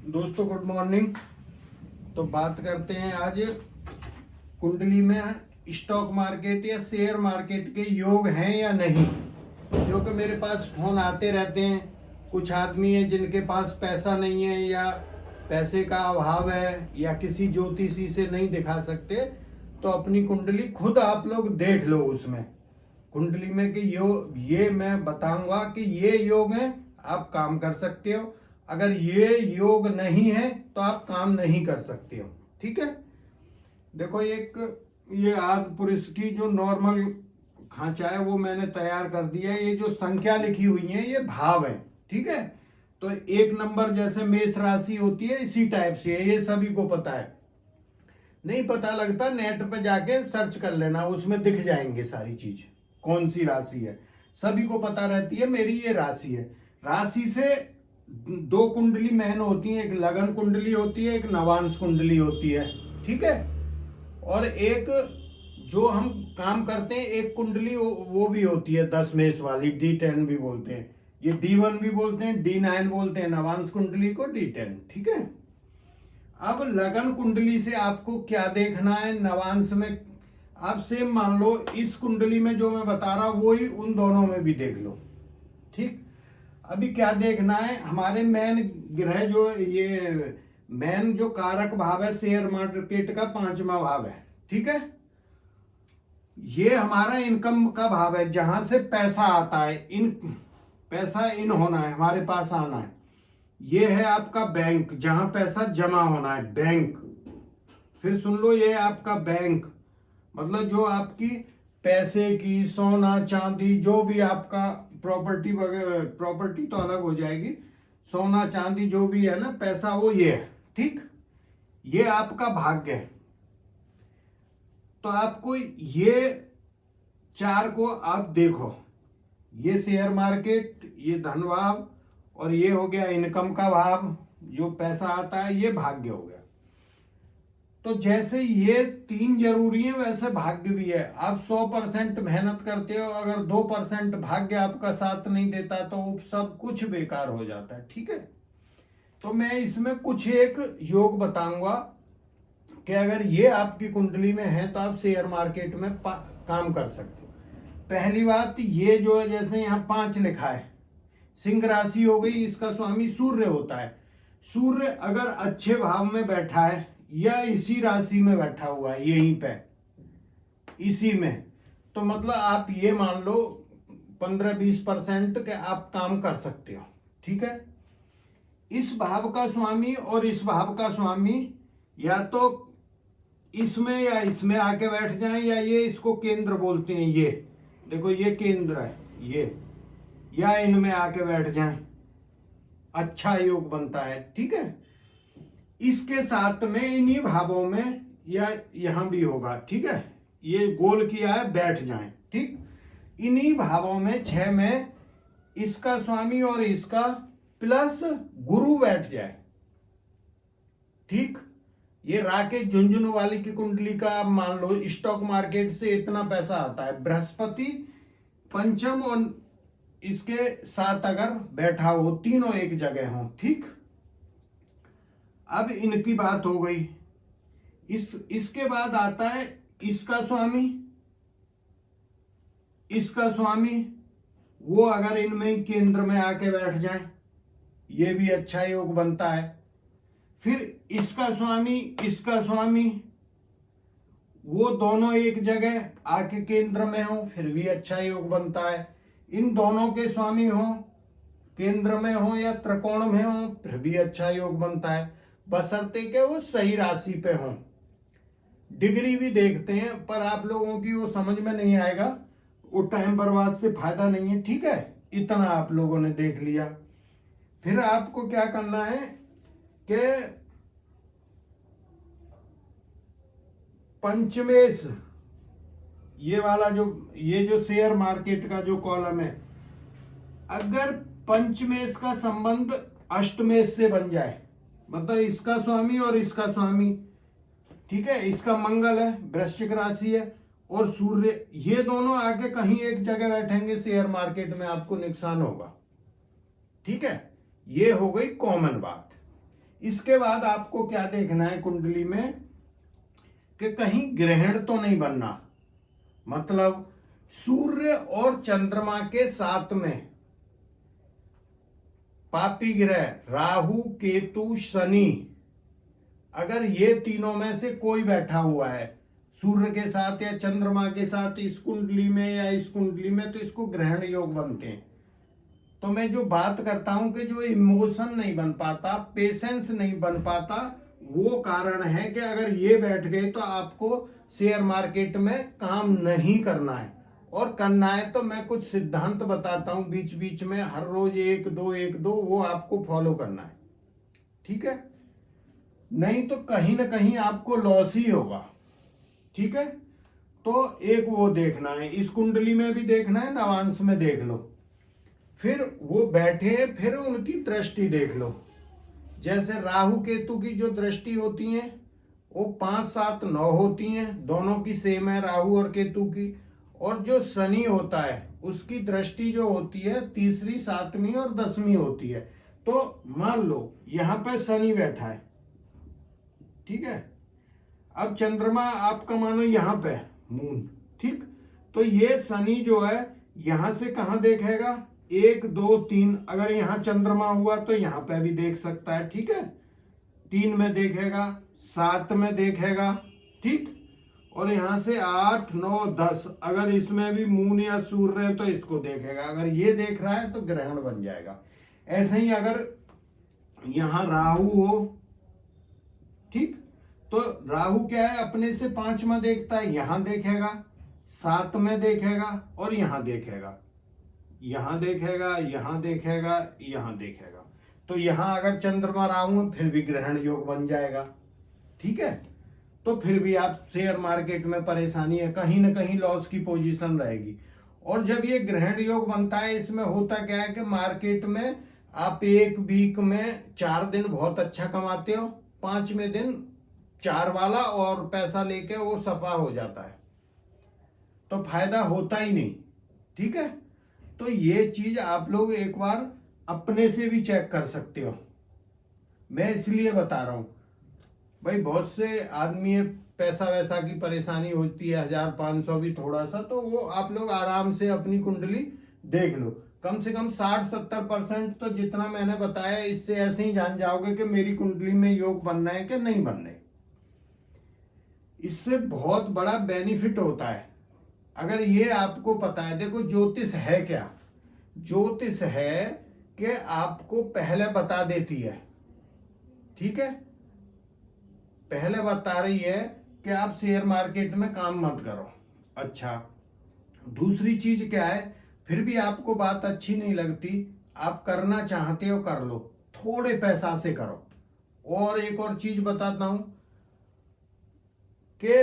दोस्तों good morning. तो बात करते हैं आज कुंडली में स्टॉक मार्केट या शेयर मार्केट के योग हैं या नहीं। क्योंकि मेरे पास फोन आते रहते हैं, कुछ आदमी हैं जिनके पास पैसा नहीं है या पैसे का अभाव है या किसी ज्योतिषी से नहीं दिखा सकते, तो अपनी कुंडली खुद आप लोग देख लो। उसमें कुंडली में कि ये मैं बताऊंगा कि ये योग है, आप काम कर सकते हो। अगर ये योग नहीं है तो आप काम नहीं कर सकते हो। ठीक है, देखो ये आदि पुरुष की जो नॉर्मल खांचा है वो मैंने तैयार कर दिया है। ये जो संख्या लिखी हुई है ये भाव है। ठीक है, तो एक नंबर जैसे मेष राशि होती है इसी टाइप से है, ये सभी को पता है। नहीं पता लगता नेट पे जाके सर्च कर लेना, उसमें दिख जाएंगे सारी चीज कौन सी राशि है। सभी को पता रहती है मेरी ये राशि है। राशि से दो कुंडली मेन होती है, एक लगन कुंडली होती है, एक नवांश कुंडली होती है। ठीक है, और एक जो हम काम करते हैं एक कुंडली वो भी होती है 10 मेष वाली, D10 भी बोलते हैं, ये D1 भी बोलते हैं, D9 बोलते हैं नवांश कुंडली को, D10। ठीक है, अब लगन कुंडली से आपको क्या देखना है, नवांश में आप सेम मान लो इस कुंडली में जो मैं बता रहा हूं वही उन दोनों में भी देख लो। ठीक, अभी क्या देखना है, हमारे मेन ग्रह जो ये मेन जो कारक भाव है शेयर मार्केट का 5वां भाव है। ठीक है, ये हमारा इनकम का भाव है, जहां से पैसा आता है, पैसा इन होना है, हमारे पास आना है। ये है आपका बैंक, जहां पैसा जमा होना है, बैंक। फिर सुन लो, ये आपका बैंक मतलब जो आपकी पैसे की, सोना चांदी, जो भी आपका प्रॉपर्टी वगैरह, प्रॉपर्टी तो अलग हो जाएगी, सोना चांदी जो भी है ना, पैसा वो ये है। ठीक, ये आपका भाग्य है। तो आपको ये चार को आप देखो, ये शेयर मार्केट, ये धन भाव, और ये हो गया इनकम का भाव, जो पैसा आता है, ये भाग्य हो गया। तो जैसे ये तीन जरूरी है वैसे भाग्य भी है। आप 100% मेहनत करते हो, अगर 2% भाग्य आपका साथ नहीं देता तो सब कुछ बेकार हो जाता है। ठीक है, तो मैं इसमें कुछ एक योग बताऊंगा कि अगर ये आपकी कुंडली में है तो आप शेयर मार्केट में काम कर सकते हो। पहली बात, ये जो है जैसे यहाँ 5 लिखा है, सिंह राशि हो गई, इसका स्वामी सूर्य होता है। सूर्य अगर अच्छे भाव में बैठा है या इसी राशि में बैठा हुआ है, यहीं पे इसी में, तो मतलब आप ये मान लो 15-20% के आप काम कर सकते हो। ठीक है, इस भाव का स्वामी और इस भाव का स्वामी या तो इसमें या इसमें आके बैठ जाएं, या ये इसको केंद्र बोलते हैं, ये देखो ये केंद्र है ये, या इनमें आके बैठ जाएं, अच्छा योग बनता है। ठीक है, इसके साथ में इन्हीं भावों में या यहां भी होगा। ठीक है, ये गोल किया है, बैठ जाएं। ठीक, इन्हीं भावों में 6 में इसका स्वामी और इसका प्लस गुरु बैठ जाए। ठीक, ये राकेश झुंझुनू वाली की कुंडली का आप मान लो स्टॉक मार्केट से इतना पैसा आता है, बृहस्पति पंचम और इसके साथ अगर बैठा हो, तीनों एक जगह हो। ठीक, अब इनकी बात हो गई। इसके बाद आता है इसका स्वामी, इसका स्वामी, वो अगर इनमें केंद्र में आके बैठ जाए, ये भी अच्छा योग बनता है। फिर इसका स्वामी, इसका स्वामी, वो दोनों एक जगह आके केंद्र में हो, फिर भी अच्छा योग बनता है। इन दोनों के स्वामी हो, केंद्र में हो या त्रिकोण में हो, फिर भी अच्छा योग बनता है, बशर्ते के वो सही राशि पे हो। डिग्री भी देखते हैं, पर आप लोगों की वो समझ में नहीं आएगा, वो टाइम बर्बाद से फायदा नहीं है। ठीक है, इतना आप लोगों ने देख लिया। फिर आपको क्या करना है कि पंचमेश, ये वाला ये जो शेयर मार्केट का जो कॉलम है, अगर पंचमेश का संबंध अष्टमेश से बन जाए, मतलब इसका स्वामी और इसका स्वामी, ठीक है, इसका मंगल है, वृश्चिक राशि है, और सूर्य, ये दोनों आके कहीं एक जगह बैठेंगे शेयर मार्केट में, आपको नुकसान होगा। ठीक है, ये हो गई कॉमन बात। इसके बाद आपको क्या देखना है कुंडली में कि कहीं ग्रहण तो नहीं बनना, मतलब सूर्य और चंद्रमा के साथ में पापी ग्रह राहु केतु शनि, अगर ये तीनों में से कोई बैठा हुआ है सूर्य के साथ या चंद्रमा के साथ इस कुंडली में या इस कुंडली में, तो इसको ग्रहण योग बनते हैं। तो मैं जो बात करता हूं कि जो इमोशन नहीं बन पाता, पेशेंस नहीं बन पाता, वो कारण है कि अगर ये बैठ गए तो आपको शेयर मार्केट में काम नहीं करना है, और करना है तो मैं कुछ सिद्धांत बताता हूं बीच बीच में, हर रोज एक दो वो आपको फॉलो करना है, ठीक है? नहीं तो कहीं ना कहीं आपको लॉस ही होगा, ठीक है? तो एक वो देखना है, इस कुंडली में भी देखना है, नवांश में देख लो, फिर वो बैठे फिर उनकी दृष्टि देख लो। जैसे राहु केतु की जो दृष्टि होती है वो 5, 7, 9 होती हैं, दोनों की सेम है राहु और केतु की। और जो शनि होता है उसकी दृष्टि जो होती है 3री, 7वीं और 10वीं होती है। तो मान लो यहां पे शनि बैठा है, ठीक है? अब चंद्रमा आपका मानो यहां पे मून, ठीक? तो ये शनि जो है यहां से कहां देखेगा, 1, 2, 3, अगर यहां चंद्रमा हुआ तो यहां पे भी देख सकता है, ठीक है? 3 में देखेगा, 7 में देखेगा, ठीक? और यहां से 8, 9, 10, अगर इसमें भी मून या सूर्य है तो इसको देखेगा। अगर ये देख रहा है तो ग्रहण बन जाएगा। ऐसे ही अगर यहां राहु हो, ठीक, तो राहु क्या है, अपने से 5 में देखता है, यहां देखेगा, 7 में देखेगा और यहां देखेगा, यहां देखेगा, यहां देखेगा, यहां देखेगा। तो यहां अगर चंद्रमा राहु है फिर भी ग्रहण योग बन जाएगा, ठीक है? तो फिर भी आप शेयर मार्केट में परेशानी है, कहीं ना कहीं लॉस की पोजीशन रहेगी। और जब ये ग्रहण योग बनता है, इसमें होता क्या है कि मार्केट में आप एक वीक में 4 दिन बहुत अच्छा कमाते हो, 5वें दिन 4 वाला और पैसा लेके वो सफा हो जाता है, तो फायदा होता ही नहीं, ठीक है? तो ये चीज आप लोग एक बार अपने से भी चेक कर सकते हो। मैं इसलिए बता रहा हूं भाई, बहुत से आदमी पैसा वैसा की परेशानी होती है, 1000-500 भी थोड़ा सा, तो वो आप लोग आराम से अपनी कुंडली देख लो। कम से कम 60-70% तो जितना मैंने बताया इससे ऐसे ही जान जाओगे कि मेरी कुंडली में योग बनना है कि नहीं बनना है। इससे बहुत बड़ा बेनिफिट होता है अगर ये आपको पता है। देखो ज्योतिष है क्या, ज्योतिष है कि आपको पहले बता देती है, ठीक है? पहले बता रही है कि आप शेयर मार्केट में काम मत करो। अच्छा, दूसरी चीज क्या है, फिर भी आपको बात अच्छी नहीं लगती, आप करना चाहते हो कर लो, थोड़े पैसा से करो। और एक और चीज बताता हूं कि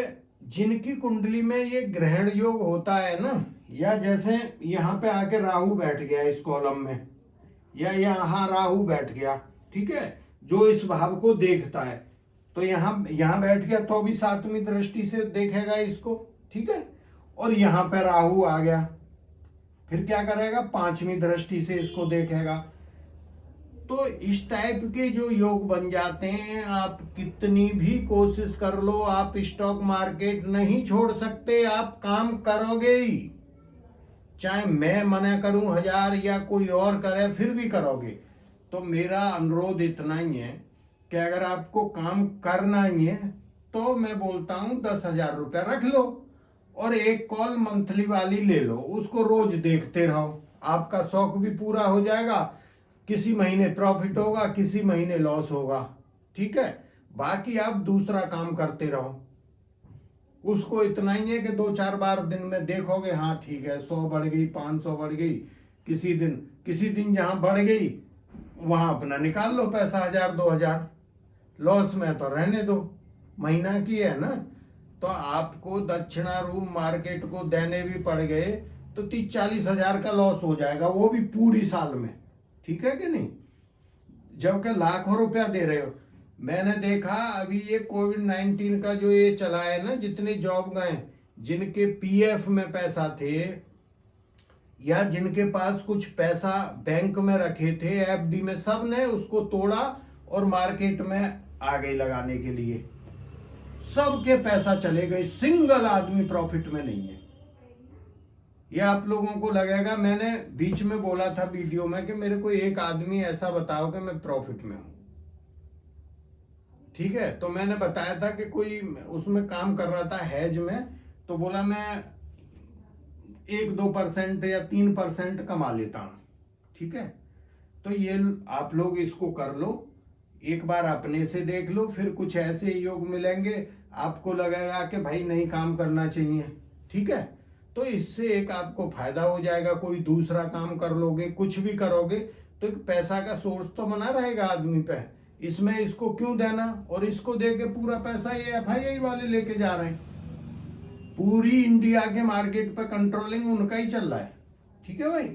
जिनकी कुंडली में ये ग्रहण योग होता है ना, या जैसे यहां पे आके राहु बैठ गया इस कॉलम में, या यहां राहु बैठ गया, ठीक है, जो इस भाव को देखता है, तो यहां बैठ गया तो भी 7वीं दृष्टि से देखेगा इसको, ठीक है? और यहां पे राहु आ गया, फिर क्या करेगा, 5वीं दृष्टि से इसको देखेगा। तो इस टाइप के जो योग बन जाते हैं, आप कितनी भी कोशिश कर लो, आप स्टॉक मार्केट नहीं छोड़ सकते, आप काम करोगे ही, चाहे मैं मना करूं 1000 या कोई और करे, फिर भी करोगे। तो मेरा अनुरोध इतना ही है कि अगर आपको काम करना ही है तो मैं बोलता हूं 10,000 रुपया रख लो और एक कॉल मंथली वाली ले लो, उसको रोज देखते रहो, आपका शौक भी पूरा हो जाएगा। किसी महीने प्रॉफिट होगा, किसी महीने लॉस होगा, ठीक है? बाकी आप दूसरा काम करते रहो। उसको इतना ही है कि 2-4 बार दिन में देखोगे, हाँ ठीक है, 100 बढ़ गई, 500 बढ़ गई, किसी दिन जहां बढ़ गई वहां अपना निकाल लो पैसा, 1000-2000, लॉस में तो रहने दो, महीना की है ना। तो आपको दक्षिणा रूप मार्केट को देने भी पड़ गए तो 30-40 हजार का लॉस हो जाएगा, वो भी पूरी साल में, ठीक है कि नहीं? जबकि लाखों रुपया दे रहे हो। मैंने देखा अभी ये कोविड-19 का जो ये चला है ना, जितने जॉब गए, जिनके पीएफ में पैसा थे या जिनके पास कुछ पैसा बैंक में रखे थे एफडी में, सब ने उसको तोड़ा और मार्केट में आ गई लगाने के लिए, सबके पैसा चले गए, सिंगल आदमी प्रॉफिट में नहीं है। ये आप लोगों को लगेगा, मैंने बीच में बोला था वीडियो में कि मेरे को एक आदमी ऐसा बताओ कि मैं प्रॉफिट में हूं, ठीक है। तो मैंने बताया था कि कोई उसमें काम कर रहा था हेज में, तो बोला मैं 1-2% या 3% कमा लेता हूं, ठीक है। तो ये आप लोग इसको कर लो, एक बार अपने से देख लो, फिर कुछ ऐसे योग मिलेंगे आपको लगेगा कि भाई नहीं काम करना चाहिए, ठीक है। तो इससे एक आपको फायदा हो जाएगा, कोई दूसरा काम कर लोगे, कुछ भी करोगे तो एक पैसा का सोर्स तो बना रहेगा आदमी पे। इसमें इसको क्यों देना, और इसको दे के पूरा पैसा ये FII वाले लेके जा रहे हैं। पूरी इंडिया के मार्केट पे कंट्रोलिंग उनका ही चल रहा है, ठीक है भाई।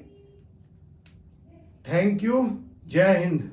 थैंक यू, जय हिंद।